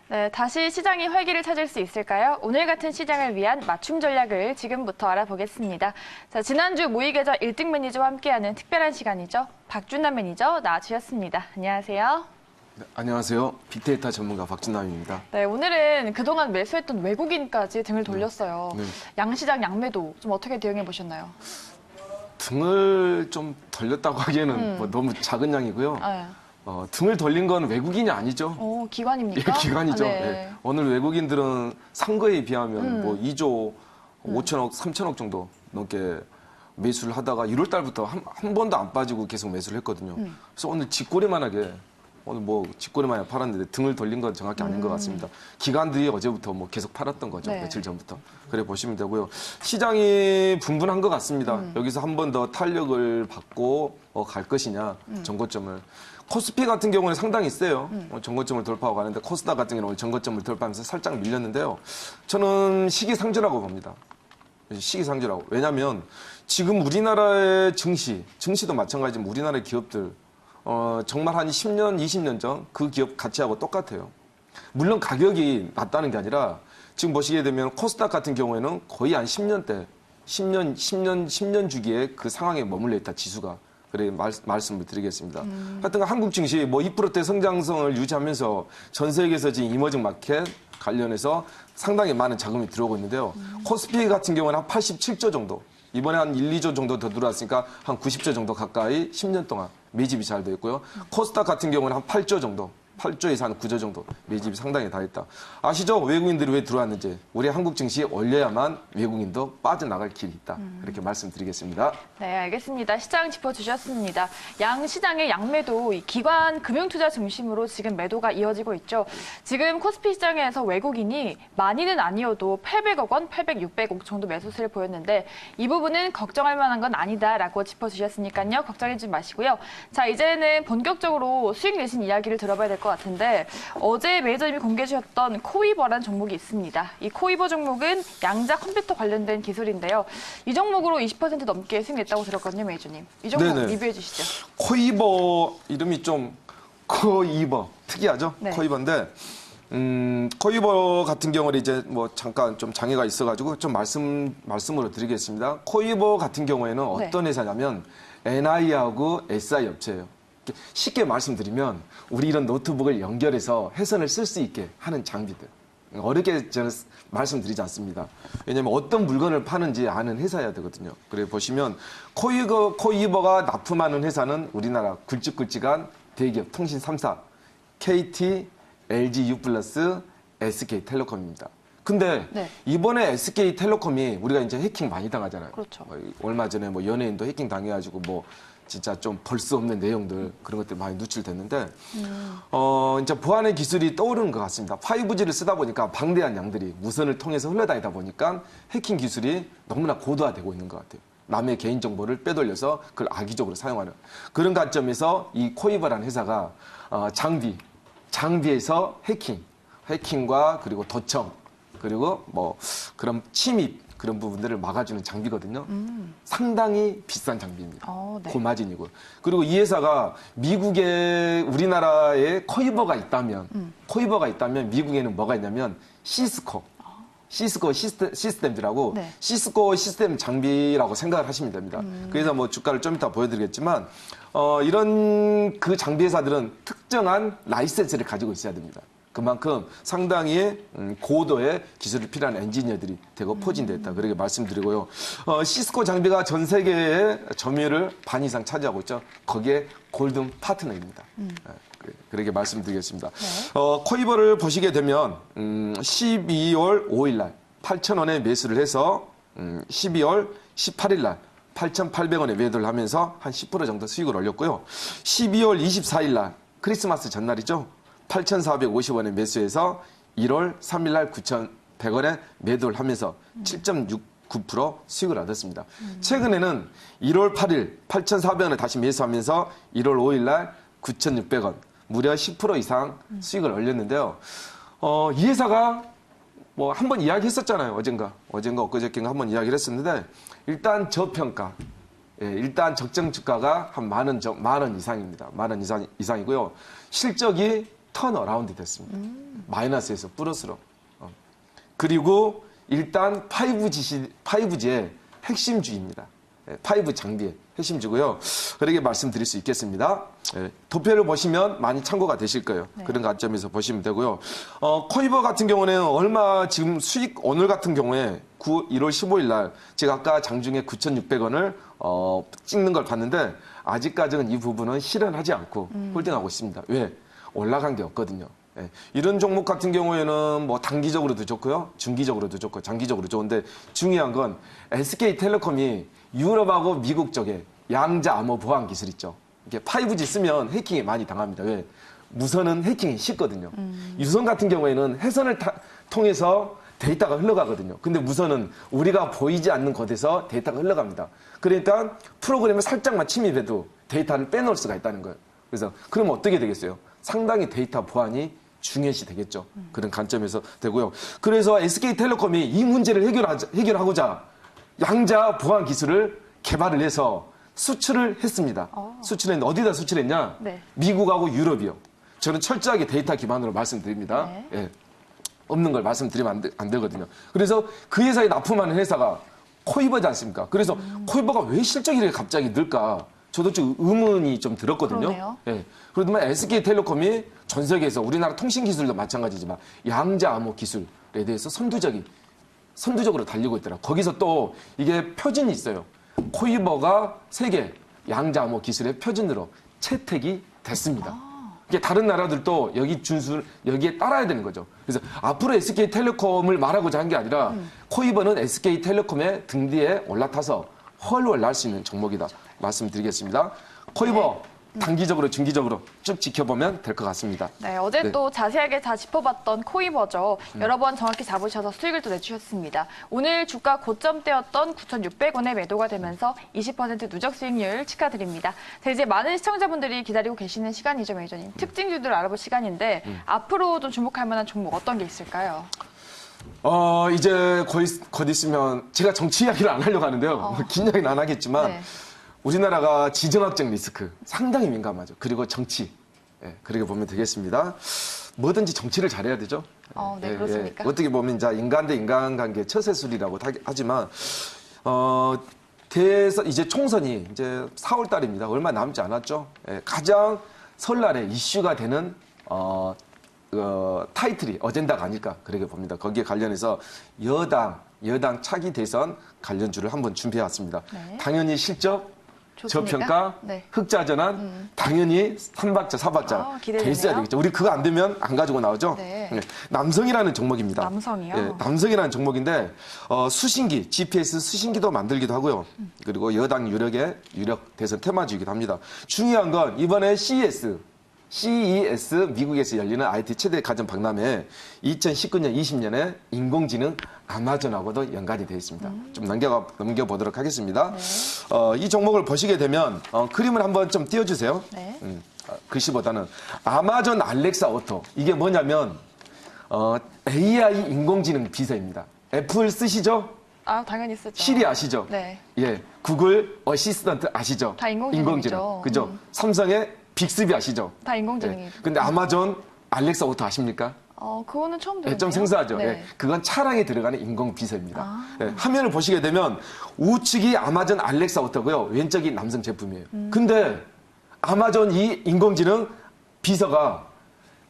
네, 다시 시장이 활기를 찾을 수 있을까요? 오늘 같은 시장을 위한 맞춤 전략을 지금부터 알아보겠습니다. 자, 지난주 모의계좌 1등 매니저와 함께하는 특별한 시간이죠. 박준남 매니저 나와주셨습니다. 안녕하세요. 네, 안녕하세요. 빅데이터 전문가 박준남입니다. 네, 오늘은 그동안 매수했던 외국인까지 등을 돌렸어요. 네. 양시장 양매도 좀 어떻게 대응해 보셨나요? 등을 좀 돌렸다고 하기에는 뭐 너무 작은 양이고요. 네. 등을 돌린 건 외국인이 아니죠. 기관입니까? 예, 기관이죠. 네. 예. 오늘 외국인들은 산 거에 비하면 뭐 2조 5천억, 3천억 정도 넘게 매수를 하다가 1월 달부터 한 번도 안 빠지고 계속 매수를 했거든요. 그래서 오늘 쥐꼬리만하게 오늘 뭐 쥐꼬리만하게 팔았는데 등을 돌린 건 정확히 아닌 것 같습니다. 기관들이 어제부터 뭐 계속 팔았던 거죠. 네. 며칠 전부터. 그래 보시면 되고요. 시장이 분분한 것 같습니다. 여기서 한 번 더 탄력을 받고 갈 것이냐, 전고점을. 코스피 같은 경우는 상당히 세요. 전고점을 돌파하고 가는데 코스닥 같은 경우는 오늘 전고점을 돌파하면서 살짝 밀렸는데요. 저는 시기상조라고 봅니다. 시기상조라고. 왜냐하면 지금 우리나라의 증시도 마찬가지지만 우리나라의 기업들 정말 한 10년, 20년 전 그 기업 가치하고 똑같아요. 물론 가격이 낮다는 게 아니라 지금 보시게 되면 코스닥 같은 경우에는 거의 한 10년 주기에 그 상황에 머물러 있다, 지수가. 그래 말씀을 드리겠습니다. 하여튼 한국 증시 뭐 2%대 성장성을 유지하면서 전 세계에서 지금 이머징 마켓 관련해서 상당히 많은 자금이 들어오고 있는데요. 코스피 같은 경우는 한 87조 정도. 이번에 한 1, 2조 정도 더 들어왔으니까 한 90조 정도 가까이 10년 동안 매집이 잘 되어 있고요. 코스닥 같은 경우는 한 8조 정도. 8조에서 한 9조 정도 매집이 상당히 다 있다. 아시죠? 외국인들이 왜 들어왔는지. 우리 한국 증시에 올려야만 외국인도 빠져나갈 길이 있다. 그렇게 말씀드리겠습니다. 네, 알겠습니다. 시장 짚어주셨습니다. 양시장의 양매도 기관 금융투자 중심으로 지금 매도가 이어지고 있죠. 지금 코스피 시장에서 외국인이 많이는 아니어도 800억 원, 800, 600억 정도 매수세를 보였는데 이 부분은 걱정할 만한 건 아니다라고 짚어주셨으니까요. 걱정하지 마시고요. 자, 이제는 본격적으로 수익 내신 이야기를 들어봐야 될 것 같은데 어제 매니저님이 공개해 주셨던 코이버라는 종목이 있습니다. 이 코이버 종목은 양자 컴퓨터 관련된 기술인데요. 이 종목으로 20% 넘게 수익 냈다고 들었거든요, 매니저님. 이 종목 네네. 리뷰해 주시죠. 코이버 이름이 좀 코이버 특이하죠? 네. 코이버인데 코이버 같은 경우는 이제 뭐 잠깐 좀 장애가 있어가지고 좀 말씀으로 드리겠습니다. 코이버 같은 경우에는 어떤 회사냐면 NI하고 SI 업체예요. 쉽게 말씀드리면 우리 이런 노트북을 연결해서 회선을 쓸 수 있게 하는 장비들. 어렵게 저는 말씀드리지 않습니다. 왜냐하면 어떤 물건을 파는지 아는 회사여야 되거든요. 그래 보시면 코이버가 납품하는 회사는 우리나라 굵직굵직한 대기업 통신 3사 KT, LG U+, SK텔레콤입니다. 근데 이번에 SK텔레콤이 우리가 이제 해킹 많이 당하잖아요. 그렇죠. 얼마 전에 뭐 연예인도 해킹 당해가지고 뭐 진짜 좀 볼 수 없는 내용들 그런 것들 많이 누출됐는데 이제 보안의 기술이 떠오르는 것 같습니다. 5G를 쓰다 보니까 방대한 양들이 무선을 통해서 흘러다니다 보니까 해킹 기술이 너무나 고도화되고 있는 것 같아요. 남의 개인정보를 빼돌려서 그걸 악의적으로 사용하는 그런 관점에서 이 코이버라는 회사가 장비에서 해킹과 그리고 도청 그리고 뭐 그런 침입 그런 부분들을 막아주는 장비거든요. 상당히 비싼 장비입니다. 네. 고마진이고. 그리고 이 회사가 우리나라에 코이버가 있다면 미국에는 뭐가 있냐면 시스코 시스템들하고 시스코 시스템 장비라고 생각을 하시면 됩니다. 그래서 뭐 주가를 좀 이따 보여드리겠지만 이런 그 장비 회사들은 특정한 라이센스를 가지고 있어야 됩니다. 그만큼 상당히 고도의 기술이 필요한 엔지니어들이 대거 포진되어 있다. 그렇게 말씀드리고요. 시스코 장비가 전 세계의 점유율을 반 이상 차지하고 있죠. 거기에 골든 파트너입니다. 그렇게 말씀드리겠습니다. 코이버를 보시게 되면 12월 5일 날 8,000원에 매수를 해서 12월 18일 날 8,800원에 매도를 하면서 한 10% 정도 수익을 올렸고요. 12월 24일 날 크리스마스 전날이죠. 8,450원에 매수해서 1월 3일 날 9,100원에 매도를 하면서 7.69% 수익을 얻었습니다. 최근에는 1월 8일 8,400원에 다시 매수하면서 1월 5일 날 9,600원 무려 10% 이상 수익을 올렸는데요. 이 회사가 뭐 한번 이야기했었잖아요. 어젠가 엊그저께인가 한번 이야기를 했었는데 일단 저평가. 일단 적정 주가가 한 만 원 이상입니다. 10,000원 이상이고요. 실적이 턴 어라운드 됐습니다. 마이너스에서 플러스로. 그리고 일단 5G의 핵심주입니다. 5 장비의 핵심주고요. 그렇게 말씀드릴 수 있겠습니다. 도표를 보시면 많이 참고가 되실 거예요. 네. 그런 관점에서 보시면 되고요. 코이버 같은 경우는 얼마 지금 수익 오늘 같은 경우에 1월 15일 날 제가 아까 장중에 9,600원을 찍는 걸 봤는데 아직까지는 이 부분은 실현하지 않고 홀딩하고 있습니다. 왜? 올라간 게 없거든요. 이런 종목 같은 경우에는 뭐 단기적으로도 좋고요, 중기적으로도 좋고, 장기적으로 좋은데 중요한 건 SK텔레콤이 유럽하고 미국 쪽에 양자 암호 보안 기술 있죠. 이게 5G 쓰면 해킹이 많이 당합니다. 왜? 무선은 해킹이 쉽거든요. 유선 같은 경우에는 회선을 통해서 데이터가 흘러가거든요. 근데 무선은 우리가 보이지 않는 곳에서 데이터가 흘러갑니다. 그러니까 프로그램에 살짝만 침입해도 데이터를 빼놓을 수가 있다는 거예요. 그래서 그러면 어떻게 되겠어요? 상당히 데이터 보안이 중요시 되겠죠. 그런 관점에서 되고요. 그래서 SK텔레콤이 이 문제를 해결하고자 양자 보안 기술을 개발을 해서 수출을 했습니다. 수출했는데 어디다 수출했냐? 네. 미국하고 유럽이요. 저는 철저하게 데이터 기반으로 말씀드립니다. 네. 예. 없는 걸 말씀드리면 안 되거든요. 그래서 그 회사에 납품하는 회사가 코이버지 않습니까? 그래서 코이버가 왜 실적이 이렇게 갑자기 늘까? 저도 좀 의문이 좀 들었거든요. 그러네요. 예. 그러더만 SK텔레콤이 전 세계에서 우리나라 통신 기술도 마찬가지지만 양자 암호 기술에 대해서 선두적으로 달리고 있더라. 거기서 또 이게 표준이 있어요. 코이버가 세계 양자 암호 기술의 표준으로 채택이 됐습니다. 이게 다른 나라들도 여기에 따라야 되는 거죠. 그래서 앞으로 SK텔레콤을 말하고자 한 게 아니라 코이버는 SK텔레콤의 등 뒤에 올라타서 훨훨 날 수 있는 종목이다. 말씀드리겠습니다. 코이버 단기적으로 중기적으로 쭉 지켜보면 될 것 같습니다. 네, 어제 네. 또 자세하게 다 짚어봤던 코이버죠. 여러 번 정확히 잡으셔서 수익을 또 내주셨습니다. 오늘 주가 고점대였던 9,600원에 매도가 되면서 20% 누적 수익률 축하드립니다. 자, 이제 많은 시청자분들이 기다리고 계시는 시간이죠, 매니저님. 특징주들을 알아볼 시간인데 앞으로 좀 주목할 만한 종목 어떤 게 있을까요? 이제 곧 있으면 제가 정치 이야기를 안 하려고 하는데요. 긴 이야기는 안 하겠지만 네. 우리나라가 지정학적 리스크 상당히 민감하죠. 그리고 정치. 그렇게 보면 되겠습니다. 뭐든지 정치를 잘해야 되죠. 네, 그렇습니까? 어떻게 보면 이제 인간 대 인간관계 처세술이라고 하지만 이제 총선이 이제 4월 달입니다. 얼마 남지 않았죠. 가장 설날에 이슈가 되는 타이틀이 어젠다가 아닐까 그렇게 봅니다. 거기에 관련해서 여당 차기 대선 관련주를 한번 준비해왔습니다. 네. 당연히 실적, 좋습니까? 저평가, 네. 흑자전환, 당연히 3박자, 4박자 기대되네요. 돼 있어야 되겠죠. 우리 그거 안 되면 안 가지고 나오죠. 네. 남성이라는 종목입니다. 남성이요? 남성이라는 종목인데 수신기, GPS 수신기도 만들기도 하고요. 그리고 여당 유력 대선 테마주이기도 합니다. 중요한 건 이번에 CES 미국에서 열리는 IT 최대 가전 박람회 2019년, 20년에 인공지능 아마존하고도 연관이 되어 있습니다. 좀 넘겨보도록 하겠습니다. 네. 이 종목을 보시게 되면 그림을 한번 좀 띄워주세요. 네. 글씨보다는 아마존 알렉사 오토. 이게 뭐냐면 AI 인공지능 비서입니다. 애플 쓰시죠? 당연히 쓰죠. 시리 아시죠? 네. 예, 구글 어시스턴트 아시죠? 다 인공지능이죠. 그죠? 삼성의 빅스비 아시죠? 다 인공지능이죠. 근데 아마존 알렉사 오토 아십니까? 그거는 처음 들었네요. 좀 생소하죠. 네. 그건 차량에 들어가는 인공 비서입니다. 화면을 보시게 되면 우측이 아마존 알렉사 오토고요. 왼쪽이 남성 제품이에요. 근데 아마존 이 인공지능 비서가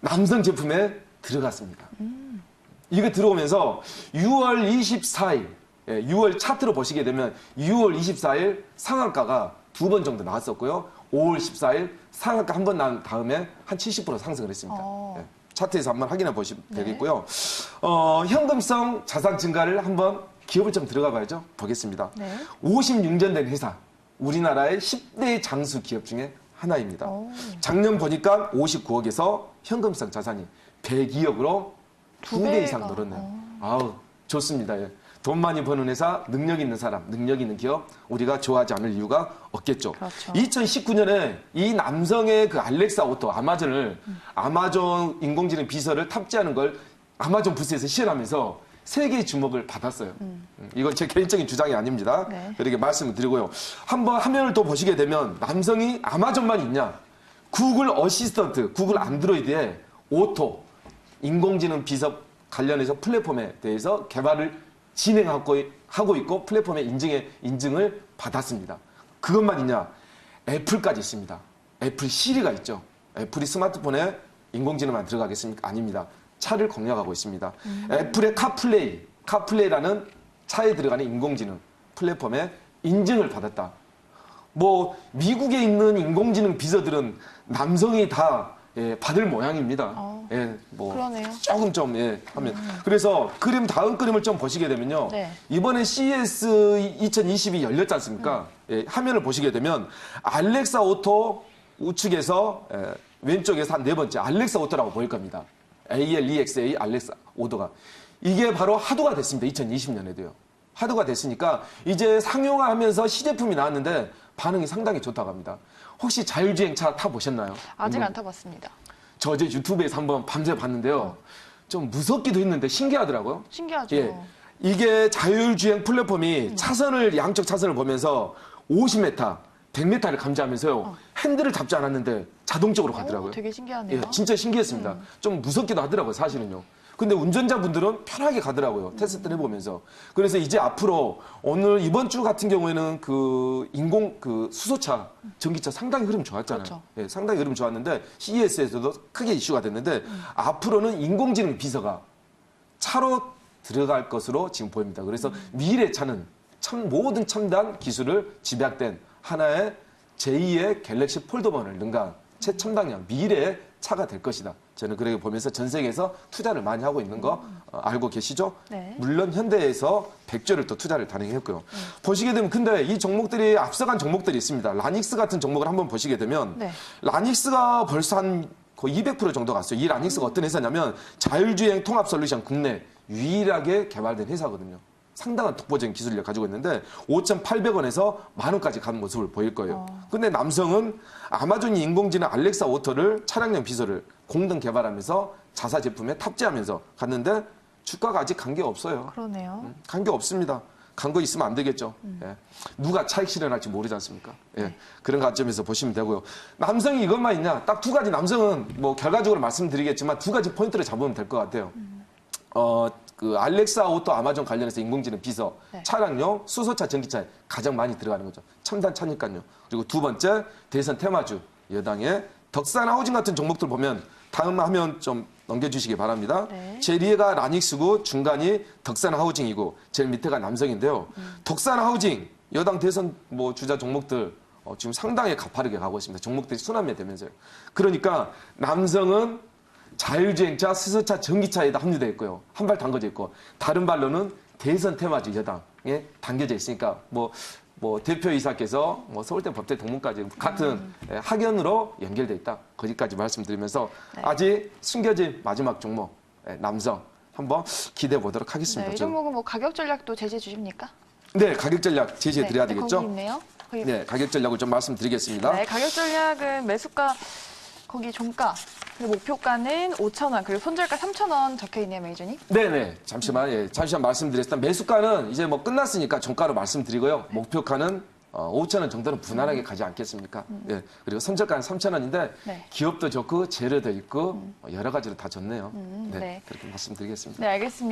남성 제품에 들어갔습니다. 이게 들어오면서 6월 24일, 6월 차트로 보시게 되면 6월 24일 상한가가 2번 정도 나왔었고요. 5월 14일 상한가 한 번 난 다음에 한 70% 상승을 했습니다. 차트에서 한번 확인해 보시면 되겠고요. 현금성 자산 증가를 한번 기업을 좀 들어가 봐야죠. 보겠습니다. 네. 56년 된 회사. 우리나라의 10대 장수 기업 중에 하나입니다. 작년 보니까 59억에서 현금성 자산이 102억으로 두 배 이상 배가. 늘었네요. 아우, 좋습니다. 예. 돈 많이 버는 회사, 능력 있는 사람, 능력 있는 기업, 우리가 좋아하지 않을 이유가 없겠죠. 그렇죠. 2019년에 이 남성의 그 알렉사 오토, 아마존 인공지능 비서를 탑재하는 걸 아마존 부스에서 시연하면서 세계의 주목을 받았어요. 이건 제 개인적인 주장이 아닙니다. 네. 이렇게 말씀을 드리고요. 한번 화면을 또 보시게 되면 남성이 아마존만 있냐? 구글 어시스턴트, 구글 안드로이드에 오토 인공지능 비서 관련해서 플랫폼에 대해서 개발을 진행하고 있고 플랫폼의 인증을 받았습니다. 그것만 있냐? 애플까지 있습니다. 애플 시리가 있죠. 애플이 스마트폰에 인공지능만 들어가겠습니까? 아닙니다. 차를 공략하고 있습니다. 애플의 카플레이라는 차에 들어가는 인공지능 플랫폼에 인증을 받았다. 뭐 미국에 있는 인공지능 비서들은 남성이 다 받을 모양입니다. 예, 뭐 그러네요. 조금 좀 하면 그래서 다음 그림을 좀 보시게 되면요. 네. 이번에 CES 2022 열렸지 않습니까? 화면을 보시게 되면 알렉사 오토 우측에서 왼쪽에서 한 네 번째 알렉사 오토라고 보일 겁니다. ALEXA 알렉사 오토가 이게 바로 하도가 됐습니다. 2020년에도요. 하도가 됐으니까 이제 상용화하면서 시제품이 나왔는데 반응이 상당히 좋다고 합니다. 혹시 자율주행차 타보셨나요? 아직 안 타봤습니다. 저 어제 유튜브에서 한번 밤새 봤는데요. 좀 무섭기도 했는데 신기하더라고요. 신기하죠. 예. 이게 자율주행 플랫폼이 양쪽 차선을 보면서 50m, 100m를 감지하면서요. 핸들을 잡지 않았는데 자동적으로 가더라고요. 되게 신기하네요. 예, 진짜 신기했습니다. 좀 무섭기도 하더라고요, 사실은요. 근데 운전자분들은 편하게 가더라고요. 테스트를 해보면서. 그래서 이제 앞으로 이번 주 같은 경우에는 수소차, 전기차 상당히 흐름 좋았잖아요. 그렇죠. 예, 상당히 흐름 좋았는데 CES에서도 크게 이슈가 됐는데 앞으로는 인공지능 비서가 차로 들어갈 것으로 지금 보입니다. 그래서 미래 차는 모든 첨단 기술을 집약된 하나의 제2의 갤럭시 폴더번을 능가한 최첨단형 미래의 차가 될 것이다. 저는 그렇게 보면서 전 세계에서 투자를 많이 하고 있는 거 알고 계시죠? 네. 물론 현대에서 100조를 또 투자를 단행했고요. 보시게 되면 근데 이 종목들이 앞서간 종목들이 있습니다. 라닉스 같은 종목을 한번 보시게 되면 네. 라닉스가 벌써 한 거의 200% 정도 갔어요. 이 라닉스가 어떤 회사냐면 자율주행 통합 솔루션 국내 유일하게 개발된 회사거든요. 상당한 독보적인 기술을 가지고 있는데 5,800원에서 10,000원까지 가는 모습을 보일 거예요. 근데 남성은 아마존이 인공지능 알렉사 오토를 차량용 비서를 공동 개발하면서 자사 제품에 탑재하면서 갔는데 주가가 아직 관계 없어요. 그러네요. 관계 없습니다. 간 거 있으면 안 되겠죠. 예. 누가 차익 실현할지 모르지 않습니까? 예. 그런 관점에서 보시면 되고요. 남성이 이것만 있냐? 딱 두 가지 남성은 뭐 결과적으로 말씀드리겠지만 두 가지 포인트를 잡으면 될 것 같아요. 알렉사 오토 아마존 관련해서 인공지능 비서, 네. 차량용, 수소차, 전기차에 가장 많이 들어가는 거죠. 첨단 차니까요. 그리고 두 번째, 대선 테마주, 여당의 덕산 하우징 같은 종목들 보면 다음 화면 좀 넘겨주시기 바랍니다. 네. 제일 위에가 라닉스고 중간이 덕산 하우징이고 제일 밑에가 남성인데요. 덕산 하우징, 여당 대선 주자 종목들 지금 상당히 가파르게 가고 있습니다. 종목들이 순환매 되면서요. 그러니까 남성은 자율주행차, 수소차, 전기차에다 합류되어 있고요. 한 발 담궈져 있고 다른 발로는 대선 테마주 여당에 담겨져 있으니까 대표이사께서 서울대 법대 동문까지 같은 학연으로 연결돼 있다. 거기까지 말씀드리면서 네. 아직 숨겨진 마지막 종목 남성 한번 기대해 보도록 하겠습니다. 네, 이 종목은 가격 전략도 제시해 주십니까? 네, 가격 전략 제시해 드려야 되겠죠? 거기 있네요. 네, 가격 전략을 좀 말씀드리겠습니다. 네, 가격 전략은 매수가 거기 종가 그리고 목표가는 5,000원 그리고 손절가 3,000원 적혀 있네요, 매니저님. 네네. 잠시만 말씀드렸습니다. 매수가는 이제 끝났으니까 종가로 말씀드리고요. 목표가는 5,000원 정도는 무난하게 가지 않겠습니까? 예. 그리고 손절가는 3,000원인데 네. 기업도 좋고 재료도 있고 여러 가지로 다 좋네요. 네. 그렇게 말씀드리겠습니다. 네, 알겠습니다.